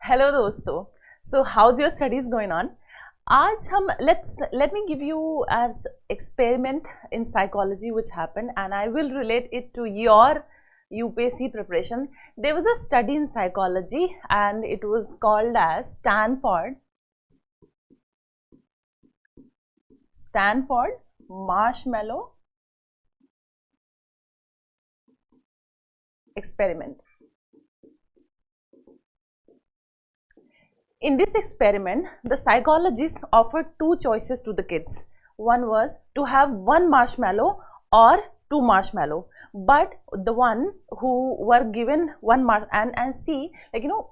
Hello दोस्तों. So how's your studies going on? आज हम let me give you an experiment in psychology which happened, and I will relate it to your UPSC preparation. There was a study in psychology and it was called as Stanford marshmallow experiment. In this experiment, the psychologists offered two choices to the kids. One was to have one marshmallow or two marshmallow. But the one who were given one and see, like, you know,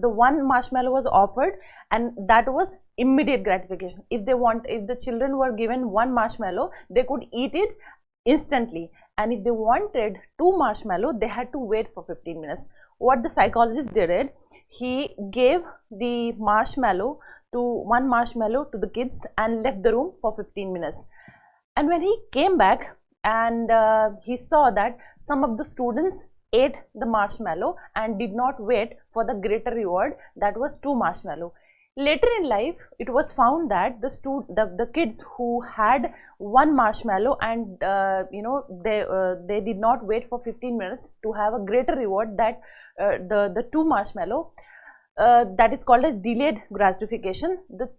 the one marshmallow was offered, and that was immediate gratification. If the children were given one marshmallow, they could eat it instantly. And if they wanted two marshmallow, they had to wait for 15 minutes. What the psychologist did, he gave the one marshmallow to the kids and left the room for 15 minutes. And when he came back and he saw that some of the students ate the marshmallow and did not wait for the greater reward, that was two marshmallow. Later in life, it was found that the kids who had one marshmallow and they did not wait for 15 minutes to have a greater reward, that the two marshmallow, that is called as delayed gratification. The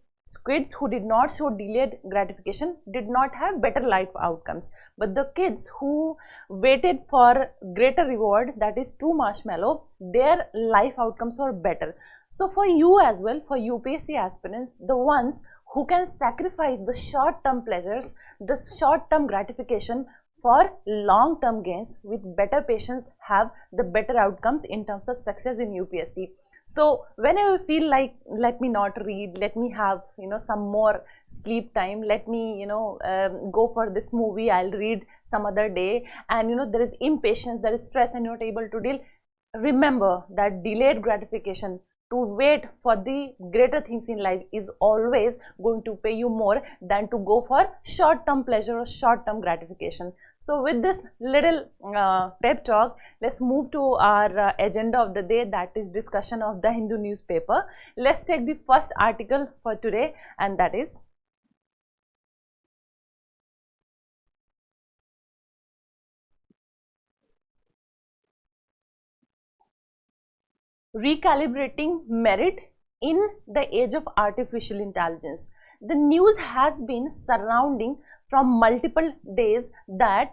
kids who did not show delayed gratification did not have better life outcomes, but the kids who waited for greater reward, that is two marshmallow, their life outcomes were better. So for you as well, for UPSC aspirants, the ones who can sacrifice the short-term pleasures, the short-term gratification for long-term gains with better patience, have the better outcomes in terms of success in UPSC. So whenever you feel like, let me not read, let me have some more sleep time, let me go for this movie, I'll read some other day, and there is impatience, there is stress and you're not able to deal, remember that delayed gratification, to wait for the greater things in life, is always going to pay you more than to go for short-term pleasure or short-term gratification. So with this little pep talk, let's move to our agenda of the day, that is discussion of the Hindu newspaper. Let's take the first article for today, and that is Recalibrating Merit in the Age of Artificial Intelligence. The news has been surrounding from multiple days that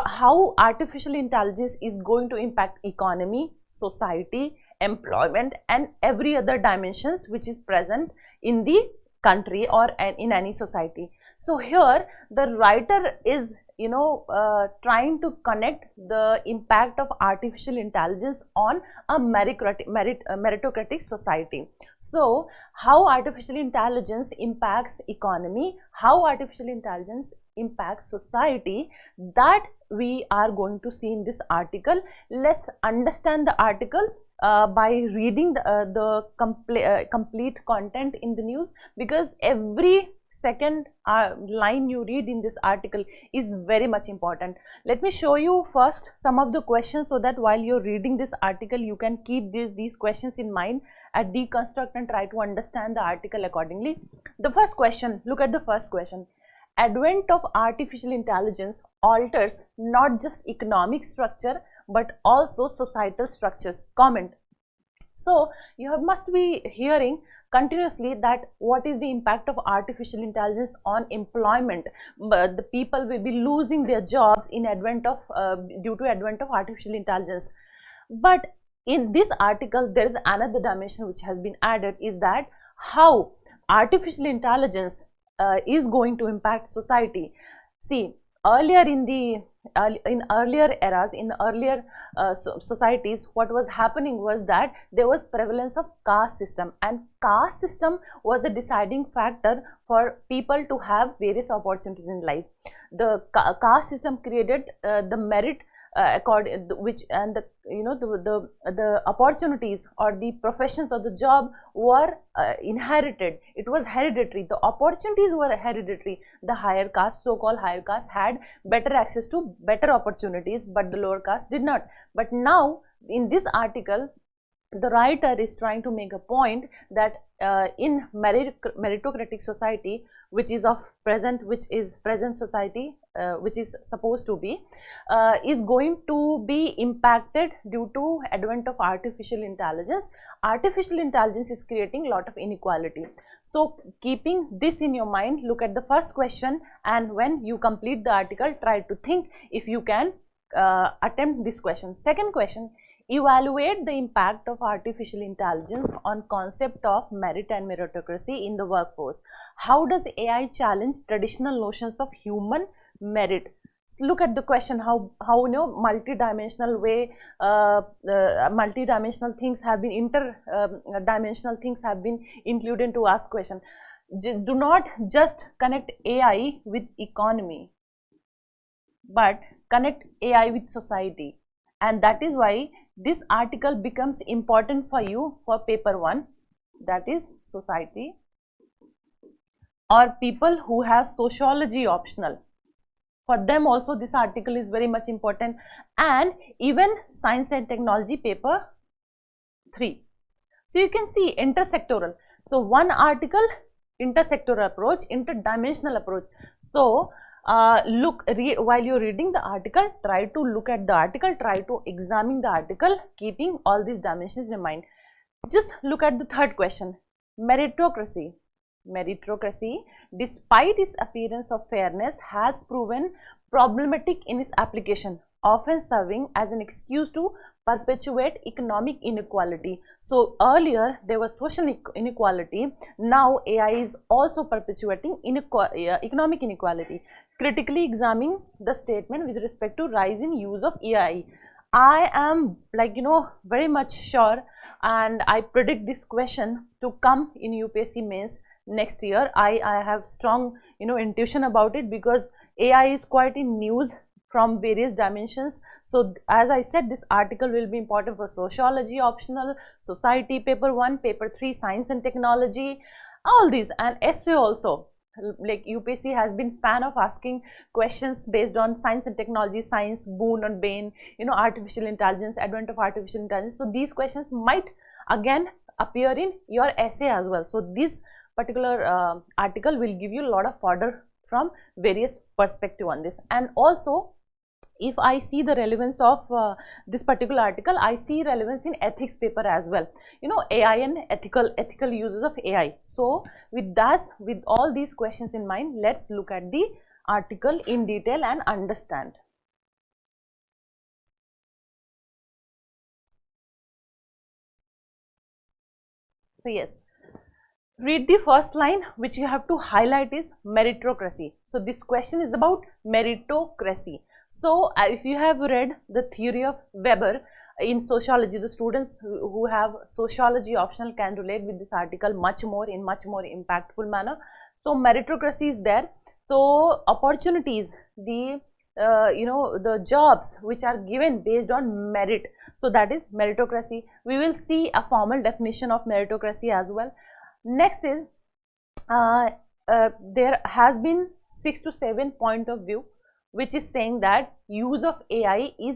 how artificial intelligence is going to impact economy, society, employment and every other dimensions which is present in the country or in any society. So here the writer is trying to connect the impact of artificial intelligence on a meritocratic society. So how artificial intelligence impacts economy, how artificial intelligence impacts society, that we are going to see in this article. Let's understand the article by reading the complete content in the news, because every second line you read in this article is very much important. Let me show you first some of the questions, so that while you're reading this article you can keep these questions in mind and deconstruct and try to understand the article accordingly. The first question, look at the first question. Advent of artificial intelligence alters not just economic structure but also societal structures. Comment. So you must be hearing continuously that what is the impact of artificial intelligence on employment. But the people will be losing their jobs in due to advent of artificial intelligence. But in this article there is another dimension which has been added, is that how artificial intelligence is going to impact society. See, earlier in earlier eras, in earlier societies, what was happening was that there was prevalence of caste system, and caste system was a deciding factor for people to have various opportunities in life. The caste system created the merit the opportunities or the professions or the job were inherited. It was hereditary. The opportunities were hereditary. The higher caste, so-called higher caste, had better access to better opportunities, but the lower caste did not. But now in this article the writer is trying to make a point that in meritocratic society, which is present society, which is supposed to be, is going to be impacted due to advent of artificial intelligence. Artificial intelligence is creating a lot of inequality. So keeping this in your mind, look at the first question, and when you complete the article, try to think if you can attempt this question. Second question: evaluate the impact of artificial intelligence on concept of merit and meritocracy in the workforce. How does AI challenge traditional notions of human merit? Look at the question, how multi-dimensional way, multi-dimensional things have been, inter-dimensional things have been included to ask question. Do not just connect AI with economy, but connect AI with society. And that is why this article becomes important for you for paper 1, that is society, or people who have sociology optional. For them also this article is very much important, and even science and technology paper 3. So you can see intersectoral. So one article, intersectoral approach, interdimensional approach. So while you're reading the article, try to look at the article, try to examine the article, keeping all these dimensions in mind. Just look at the third question, meritocracy. Meritocracy, despite its appearance of fairness, has proven problematic in its application, often serving as an excuse to perpetuate economic inequality. So earlier there was social inequality, now AI is also perpetuating economic inequality. Critically examining the statement with respect to rise in use of AI. I am very much sure, and I predict this question to come in UPSC mains next year. I have strong intuition about it, because AI is quite in news from various dimensions. So as I said, this article will be important for sociology optional, society paper 1, paper 3 science and technology, all these, and essay also. Like UPSC has been fan of asking questions based on science and technology, science, boon and bane, artificial intelligence, advent of artificial intelligence. So these questions might again appear in your essay as well. So this particular article will give you a lot of fodder from various perspective on this. And also, if I see the relevance of this particular article, I see relevance in ethics paper as well. AI and ethical uses of AI. So with all these questions in mind, let's look at the article in detail and understand. So yes, read the first line, which you have to highlight is meritocracy. So this question is about meritocracy. So if you have read the theory of Weber in sociology, the students who have sociology optional can relate with this article in much more impactful manner. So meritocracy is there. So opportunities, the jobs which are given based on merit. So that is meritocracy. We will see a formal definition of meritocracy as well. Next is there has been 6 to 7 point of view, which is saying that use of AI is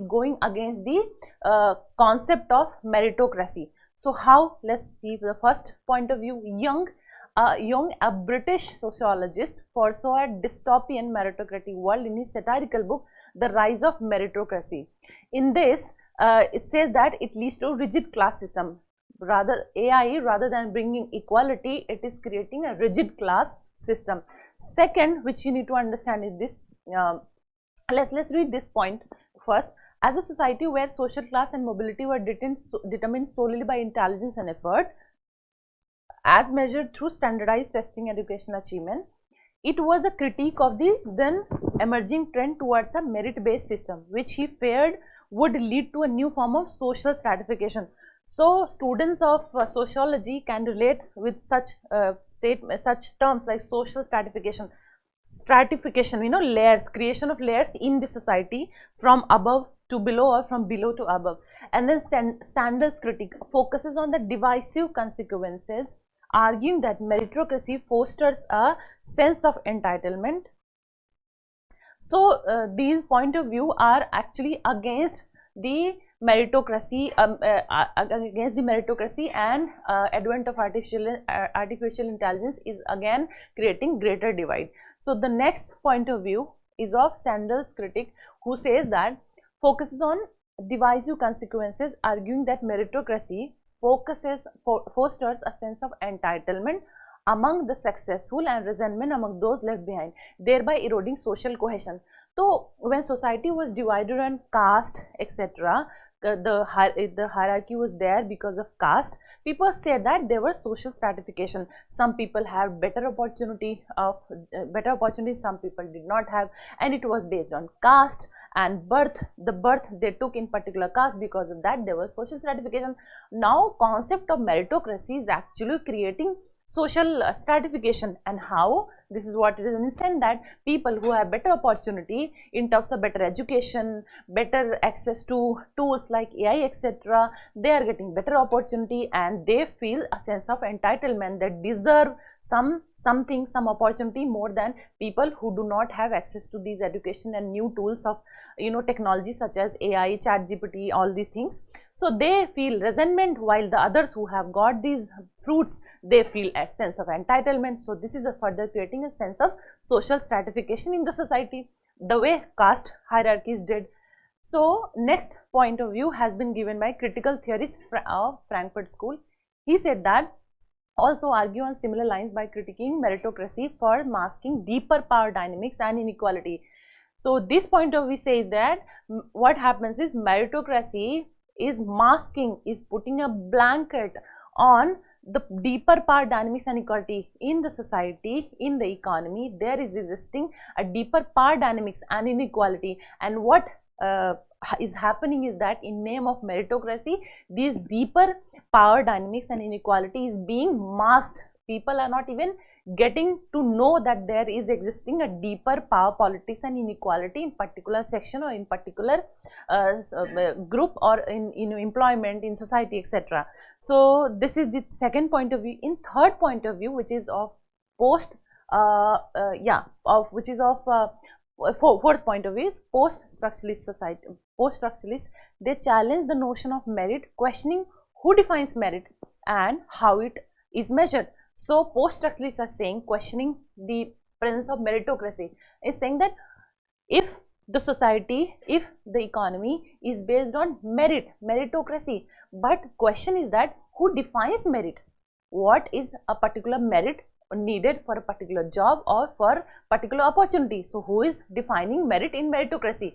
going against the concept of meritocracy. So how? Let's see the first point of view. Young, a British sociologist, foresaw a dystopian meritocratic world in his satirical book The Rise of Meritocracy. In this, it says that it leads to rigid class system. AI, rather than bringing equality, it is creating a rigid class system. Second, which you need to understand is this. Let's read this point first. As a society where social class and mobility were determined solely by intelligence and effort, as measured through standardized testing educational achievement, it was a critique of the then emerging trend towards a merit-based system, which he feared would lead to a new form of social stratification. So students of sociology can relate with such such terms like social stratification, layers, creation of layers in the society from above to below or from below to above. And then Sanders' critique focuses on the divisive consequences, arguing that meritocracy fosters a sense of entitlement. So these point of view are actually against the meritocracy, against the meritocracy, and advent of artificial intelligence is again creating greater divide. So the next point of view is of Sandal's critic, who says that focuses on divisive consequences, arguing that meritocracy fosters a sense of entitlement among the successful and resentment among those left behind, thereby eroding social cohesion. So when society was divided on caste, etc., the hierarchy was there because of caste. People said that there was social stratification. Some people have better opportunities, some people did not have, and it was based on caste and birth. The birth they took in particular caste, because of that there was social stratification. Now concept of meritocracy is actually creating social stratification. And how? This is what it is in sense that people who have better opportunity in terms of better education, better access to tools like AI, etc., they are getting better opportunity, and they feel a sense of entitlement, that deserve some opportunity more than people who do not have access to these education and new tools of technology such as AI, ChatGPT, all these things. So they feel resentment, while the others who have got these fruits, they feel a sense of entitlement. So this is a further creating a sense of social stratification in the society, the way caste hierarchies did. So next point of view has been given by critical theorist of Frankfurt School. He said that also argue on similar lines by critiquing meritocracy for masking deeper power dynamics and inequality. So this point of view says that what happens is meritocracy is masking, is putting a blanket on the deeper power dynamics and inequality in the society, in the economy. There is existing a deeper power dynamics and inequality, and what is happening is that in name of meritocracy, these deeper power dynamics and inequality is being masked. People are not even getting to know that there is existing a deeper power politics and inequality in particular section or in particular group or in employment, in society, etc. So this is the second point of view. In third point of view, which is of fourth point of view is post-structuralist society. Post-structuralists, they challenge the notion of merit, questioning who defines merit and how it is measured. So post-structuralists are saying, questioning the presence of meritocracy, is saying that if the society, if the economy is based on merit, meritocracy, but question is that who defines merit? What is a particular merit needed for a particular job or for particular opportunity? So who is defining merit in meritocracy?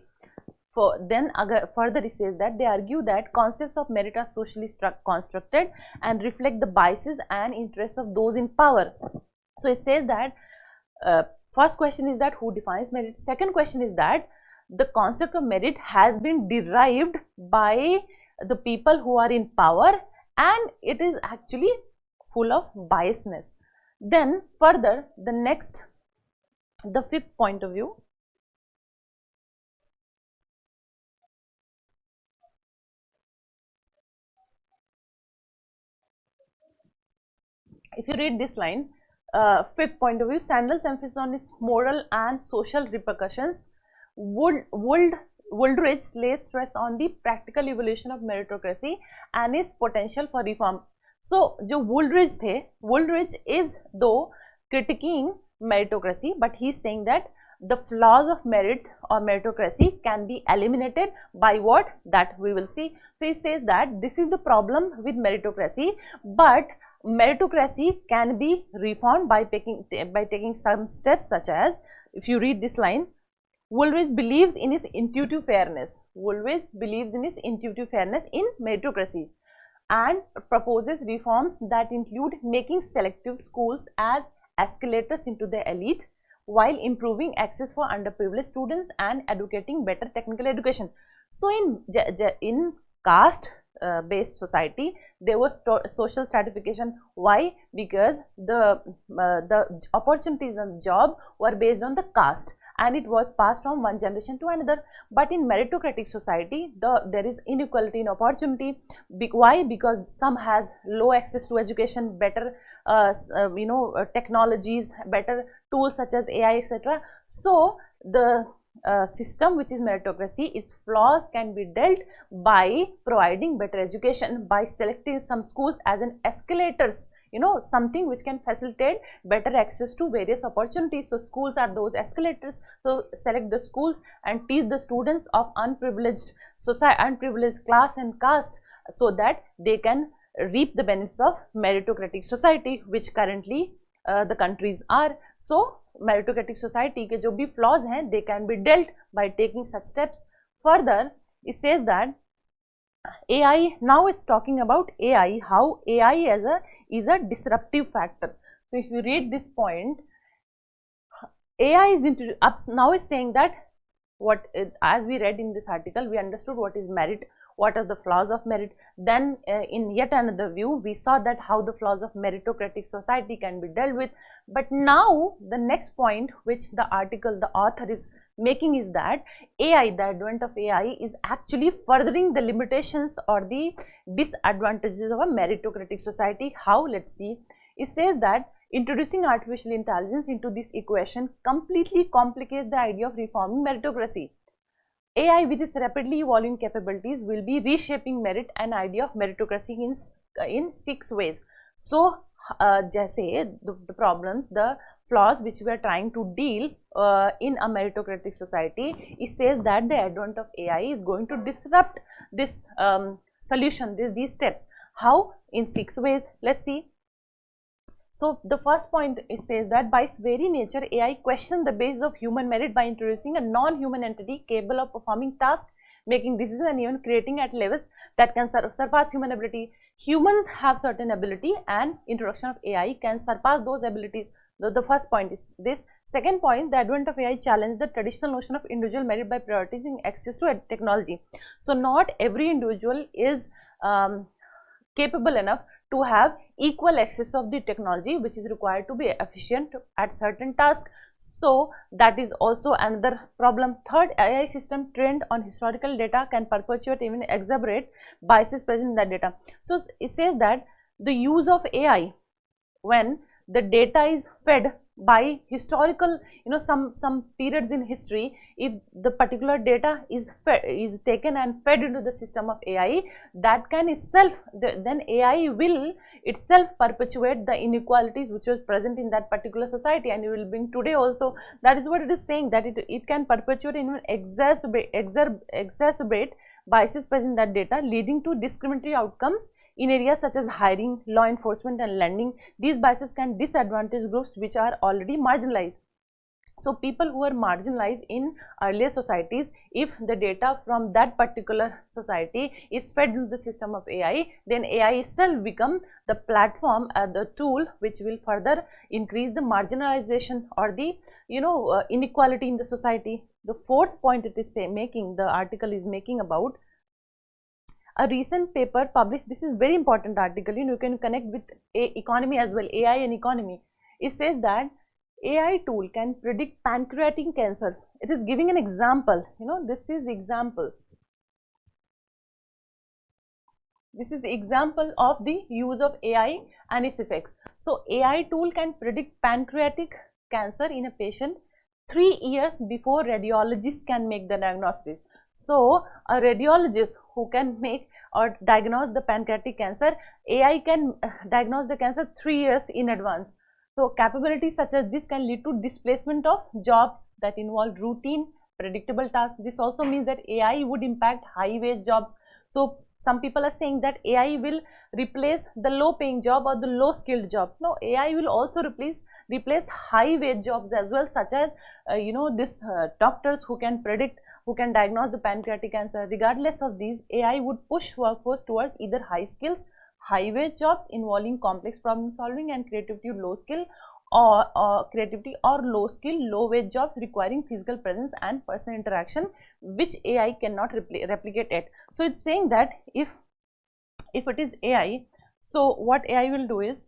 Further it says that they argue that concepts of merit are socially constructed and reflect the biases and interests of those in power. So it says that first question is that who defines merit. Second question is that the concept of merit has been derived by the people who are in power, and it is actually full of biasness. Then further, the fifth point of view, if you read this line, fifth point of view, Sandal's emphasis on its moral and social repercussions. Wooldridge lays stress on the practical evolution of meritocracy and its potential for reform. So जो Wooldridge थे, Wooldridge is though critiquing meritocracy, but he is saying that the flaws of merit or meritocracy can be eliminated by what? That we will see. So he says that this is the problem with meritocracy, but meritocracy can be reformed by taking some steps, such as, if you read this line, Woolridge believes in his intuitive fairness. Woolridge believes in his intuitive fairness in meritocracies and proposes reforms that include making selective schools as escalators into the elite, while improving access for underprivileged students and advocating better technical education. So in caste based society, there was social stratification. Why? Because the opportunities and job were based on the caste, and it was passed from one generation to another. But in meritocratic society, there is inequality in opportunity. Why? Because some has low access to education, better technologies, better tools such as AI, etc. So the system which is meritocracy, its flaws can be dealt by providing better education, by selecting some schools as an escalators, something which can facilitate better access to various opportunities. So schools are those escalators. So select the schools and teach the students of unprivileged society, unprivileged class and caste, so that they can reap the benefits of meritocratic society, which currently the countries are. So meritocratic society के जो भी flaws हैं, they can be dealt by taking such steps. Further, it says that AI, now it's talking about AI, how AI is a disruptive factor. So if you read this point, AI is now is saying that as we read in this article, we understood what is merit, what are the flaws of merit. Then in yet another view, we saw that how the flaws of meritocratic society can be dealt with. But now the next point which the author is making is that AI, the advent of AI, is actually furthering the limitations or the disadvantages of a meritocratic society. How? Let's see. It says that introducing artificial intelligence into this equation completely complicates the idea of reforming meritocracy. AI with its rapidly evolving capabilities will be reshaping merit and idea of meritocracy in 6 ways. So, जैसे the problems, the flaws which we are trying to deal in a meritocratic society, it says that the advent of AI is going to disrupt this solution, these steps. How? In 6 ways. Let's see. So the first point, it says that by its very nature, AI questions the basis of human merit by introducing a non-human entity capable of performing tasks, making decisions, and even creating at levels that can surpass human ability. Humans have certain ability, and introduction of AI can surpass those abilities. The first point is this. Second point, the advent of AI challenged the traditional notion of individual merit by prioritizing access to technology. So not every individual is capable enough to have equal access of the technology which is required to be efficient at certain tasks. So that is also another problem. Third, AI system trained on historical data can perpetuate, even exacerbate biases present in that data. So it says that the use of AI when the data is fed by historical, some periods in history, if the particular data is taken and fed into the system of AI, that can itself, then AI will itself perpetuate the inequalities which was present in that particular society, and it will bring today also. That is what it is saying, that it can perpetuate and even exacerbate biases present in that data, leading to discriminatory outcomes in areas such as hiring, law enforcement, and lending. These biases can disadvantage groups which are already marginalized. So people who are marginalized in earlier societies, if the data from that particular society is fed into the system of AI, then AI itself becomes the platform, the tool which will further increase the marginalization or the inequality in the society. The fourth point it is making, the article is making about a recent paper published. This is very important article, you can connect with economy as well, AI and economy. It says that AI tool can predict pancreatic cancer. It is giving an example, this is example. This is example of the use of AI and its effects. So AI tool can predict pancreatic cancer in a patient 3 years before radiologists can make the diagnosis. So a radiologist who can make or diagnose the pancreatic cancer, AI can diagnose the cancer 3 years in advance. So capabilities such as this can lead to displacement of jobs that involve routine, predictable tasks. This also means that AI would impact high wage jobs. So some people are saying that AI will replace the low paying job or the low skilled job. No, AI will also replace high wage jobs as well, such as doctors who can predict, who can diagnose the pancreatic cancer. Regardless of these, AI would push workforce towards either high skills, high wage jobs involving complex problem solving and creativity, low skill or low skill, low wage jobs requiring physical presence and personal interaction, which AI cannot replicate it. So it's saying that if it is AI, so what AI will do is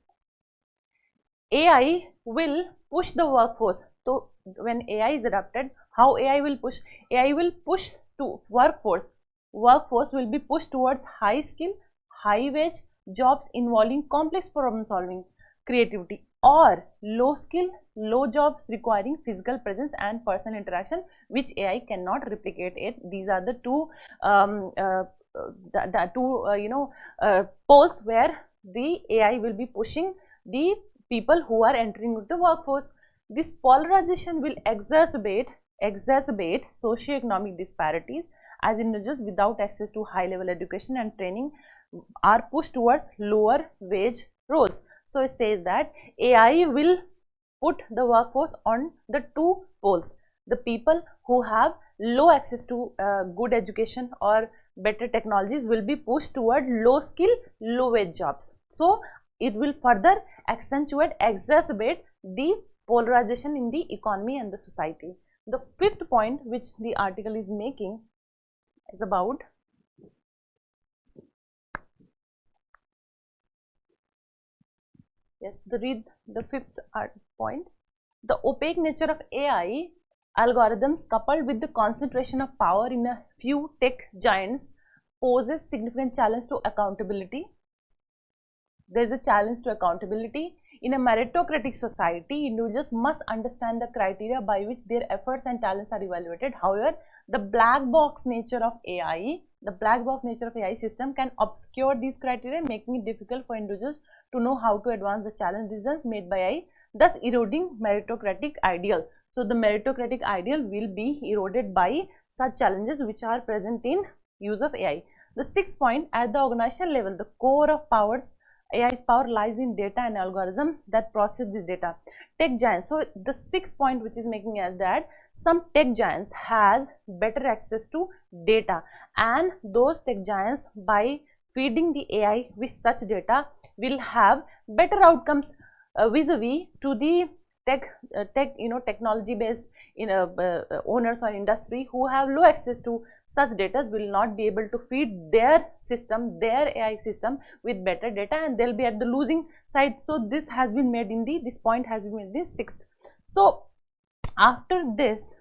AI will push the workforce. So when AI is adopted, how AI will push? AI will push to workforce. Workforce will be pushed towards high skill, high wage jobs involving complex problem solving, creativity. or low skill, low jobs requiring physical presence and personal interaction, which AI cannot replicate it. These are the two poles where the AI will be pushing the people who are entering the workforce. This polarization will exacerbate socioeconomic disparities, as individuals without access to high level education and training are pushed towards lower wage roles. So it says that AI will put the workforce on the two poles. The people who have low access to good education or better technologies will be pushed toward low skill, low wage jobs. So it will further exacerbate the polarization in the economy and the society. The fifth point which the article is making is about the fifth point. The opaque nature of AI algorithms coupled with the concentration of power in a few tech giants poses significant challenge to accountability. There is a challenge to accountability. In a meritocratic society, individuals must understand the criteria by which their efforts and talents are evaluated. However, the black box nature of AI system can obscure these criteria, making it difficult for individuals to know how to advance the challenge decisions made by AI, thus eroding meritocratic ideal. So the meritocratic ideal will be eroded by such challenges which are present in use of AI. The sixth point, at the organizational level, the core of AI's power lies in data and algorithm that process this data. Tech giants. So the sixth point which is making is that some tech giants has better access to data, and those tech giants, by feeding the AI with such data, will have better outcomes vis-a-vis to the technology based owners or industry who have low access to such data, will not be able to feed their AI system with better data, and they'll be at the losing side. So this has been made in this point has been made in the sixth. So after this,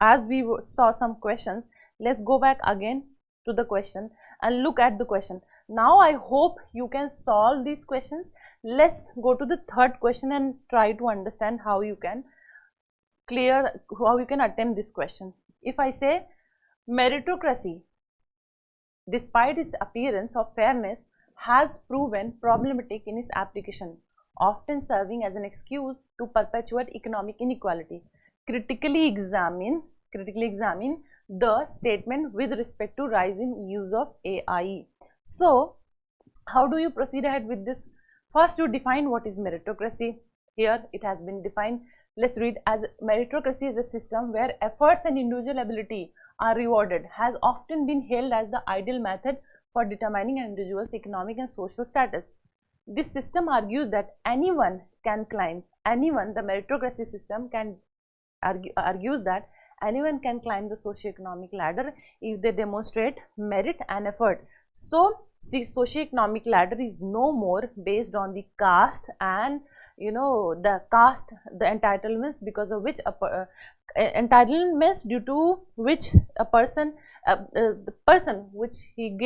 as we saw some questions, let's go back again to the question and look at the question. Now I hope you can solve these questions. Let's go to the third question and try to understand how you can attempt this question. If I say meritocracy, despite its appearance of fairness, has proven problematic in its application, often serving as an excuse to perpetuate economic inequality. Critically examine the statement with respect to rising use of AI. So how do you proceed ahead with this? First, you define what is meritocracy. Here it has been defined. Let's read. As meritocracy is a system where efforts and individual ability are rewarded, has often been hailed as the ideal method for determining an individual's economic and social status. This system argues that anyone can climb, the meritocracy system argues that anyone can climb the socio-economic ladder if they demonstrate merit and effort. So socio-economic ladder is no more based on the caste and the entitlements, because of which entitlements due to which a person the person which he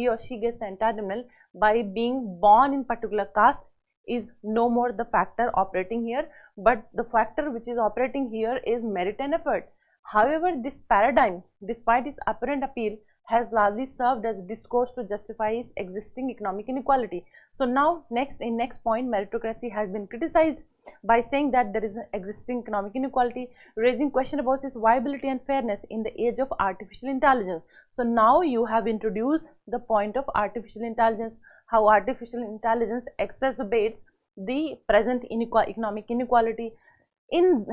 or she gets entitlement by being born in particular caste is no more the factor operating here, but the factor which is operating here is merit and effort. However, this paradigm, despite its apparent appeal, has largely served as a discourse to justify its existing economic inequality. So now next point, meritocracy has been criticized by saying that there is an existing economic inequality, raising question about its viability and fairness in the age of artificial intelligence. So now you have introduced the point of artificial intelligence, how artificial intelligence exacerbates the present economic inequality. In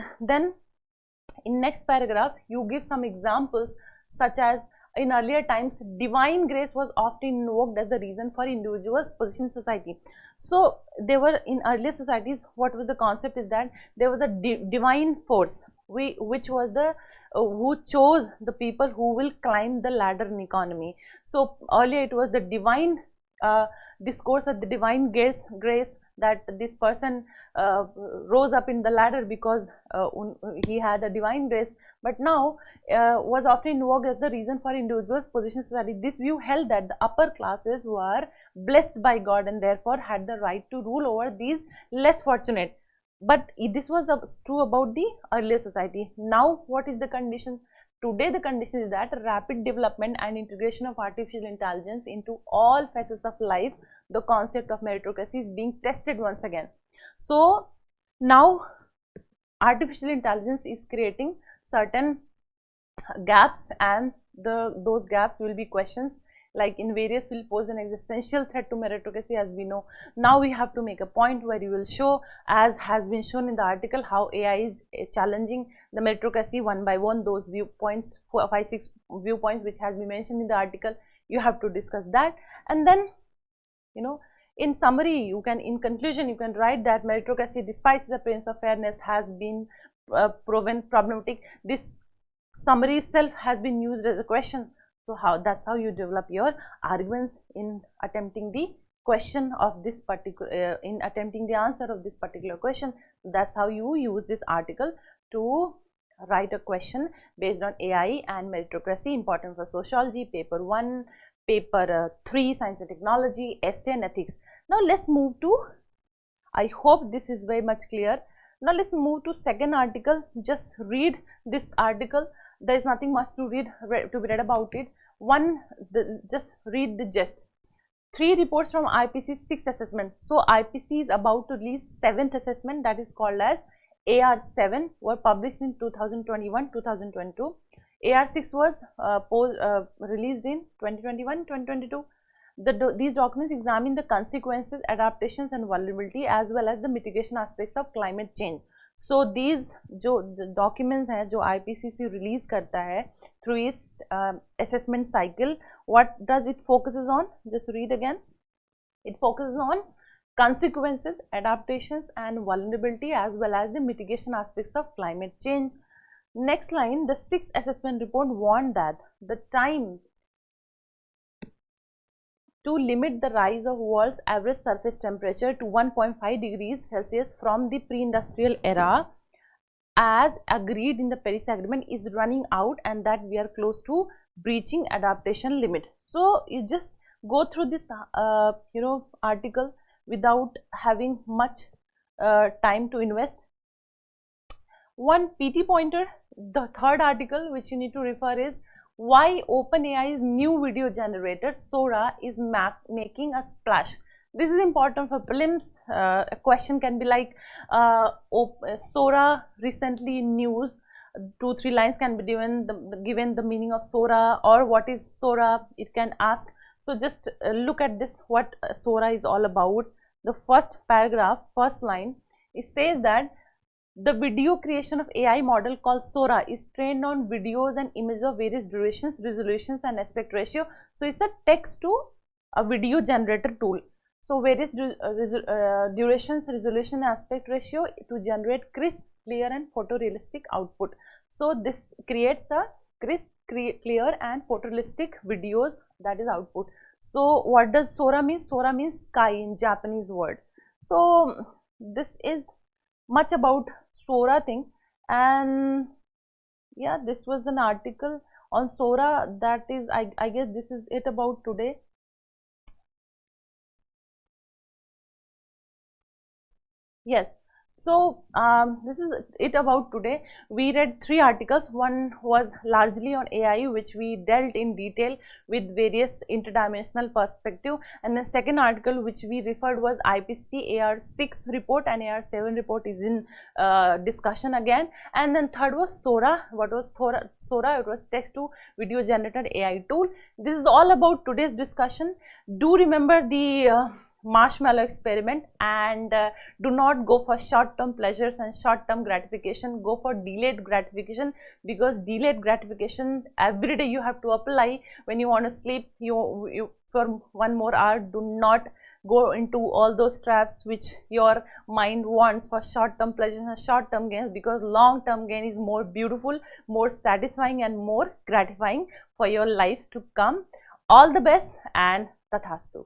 next paragraph, you give some examples, such as in earlier times, divine grace was often invoked as the reason for individuals' position in society. So there were, in earlier societies, what was the concept is that there was a divine force which was the who chose the people who will climb the ladder in economy. So earlier it was the divine discourse of the divine grace that this person rose up in the ladder because he had a divine grace, but now was often invoked as the reason for individuals' position society. This view held that the upper classes were blessed by God and therefore had the right to rule over these less fortunate. But this was true about the earlier society. Now what is the condition? Today the condition is that rapid development and integration of artificial intelligence into all facets of life, the concept of meritocracy is being tested once again. So now artificial intelligence is creating certain gaps, and those gaps will be questions like in various will pose an existential threat to meritocracy, as we know. Now we have to make a point where you will show, as has been shown in the article, how AI is challenging the meritocracy one by one. Those viewpoints, 4, 5, 6 viewpoints which has been mentioned in the article, you have to discuss that. And then, you know, in summary, you can, in conclusion, you can write that meritocracy, despite the appearance of fairness, has been proven problematic. This summary itself has been used as a question. So that's how you develop your arguments in attempting the question of this particular, in attempting the answer of this particular question. That's how you use this article to write a question based on AI and meritocracy, important for sociology, paper 1, paper 3, science and technology, essay and ethics. Now let's move to, I hope this is very much clear. Now let's move to second article. Just read this article. There is nothing much to read, to be read about it. Just read the gist. 3 reports from IPCC 6 assessment. So IPCC is about to release 7th assessment, that is called as AR7, were published in 2021-2022. AR6 was released in 2021-2022. These documents examine the consequences, adaptations and vulnerability as well as the mitigation aspects of climate change. So these जो documents हैं जो IPCC release करता है through its assessment cycle, what does it focuses on? Just read again. It focuses on consequences, adaptations and vulnerability as well as the mitigation aspects of climate change. Next line, the 6th assessment report warned that the time to limit the rise of world's average surface temperature to 1.5 degrees Celsius from the pre-industrial era as agreed in the Paris Agreement is running out, and that we are close to breaching adaptation limit. So you just go through this article without having much time to invest. One PT pointer, the third article which you need to refer is why OpenAI's new video generator Sora is making a splash. This is important for prelims. A question can be like Sora recently in news. 2-3 lines can be given the meaning of Sora or what is Sora, it can ask. So just look at this, what Sora is all about. The first paragraph, first line, it says that the video creation of AI model called Sora is trained on videos and images of various durations, resolutions and aspect ratio. So it's a text to a video generator tool. So various durations, resolution, aspect ratio to generate crisp, clear and photorealistic output. So this creates a crisp, clear and photorealistic videos, that is output. So what does Sora mean? Sora means sky in Japanese word. So this is much about Sora thing, and yeah, this was an article on Sora. That is, I guess this is it about today. Yes, so this is it about today. We read 3 articles. One was largely on AI, which we dealt in detail with various interdimensional perspective, and the second article which we referred was IPCC AR6 report, and AR7 report is in discussion again. And then third was Sora. What was Sora? It was text to video generated AI tool. This is all about today's discussion. Do remember the marshmallow experiment, and do not go for short-term pleasures and short-term gratification. Go for delayed gratification, because delayed gratification every day you have to apply. When you want to sleep, you for 1 more hour, do not go into all those traps which your mind wants for short-term pleasures and short-term gains, because long-term gain is more beautiful, more satisfying and more gratifying for your life to come. All the best and Tathastu.